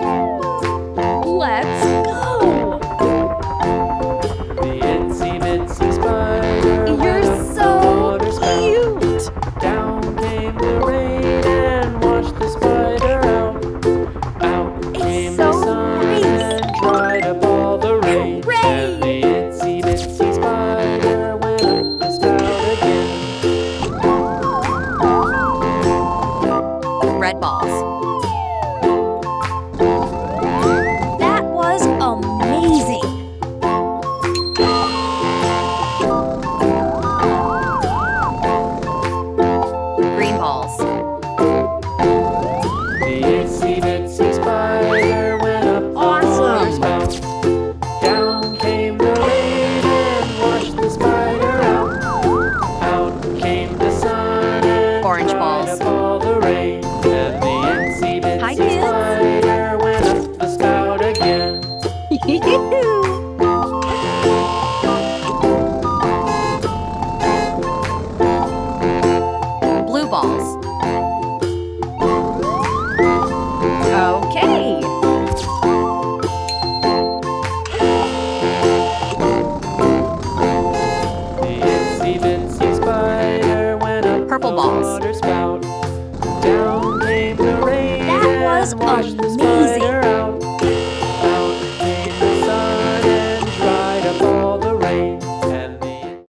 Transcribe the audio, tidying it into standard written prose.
Let's go! The itsy bitsy spider You're went up the so water spout. cute! Down came the rain and washed the spider out. Out came so the sun nice. and dried up all the rain. Hooray! And the itsy bitsy spider went up the spout again. Red balls. That was amazing! Green balls. The itsy bitsy spider went up the Awesome. water spout. Down came the rain and washed the spider out. Out came the sun and Orange dried balls. up all the rain. And the itsy Hi, bitsy kids. spider went up the spout again. Blue balls. Okay. The itsy bitsy spider went up Purple the balls. water spout. Down came the rain That was and washed the amazing. spider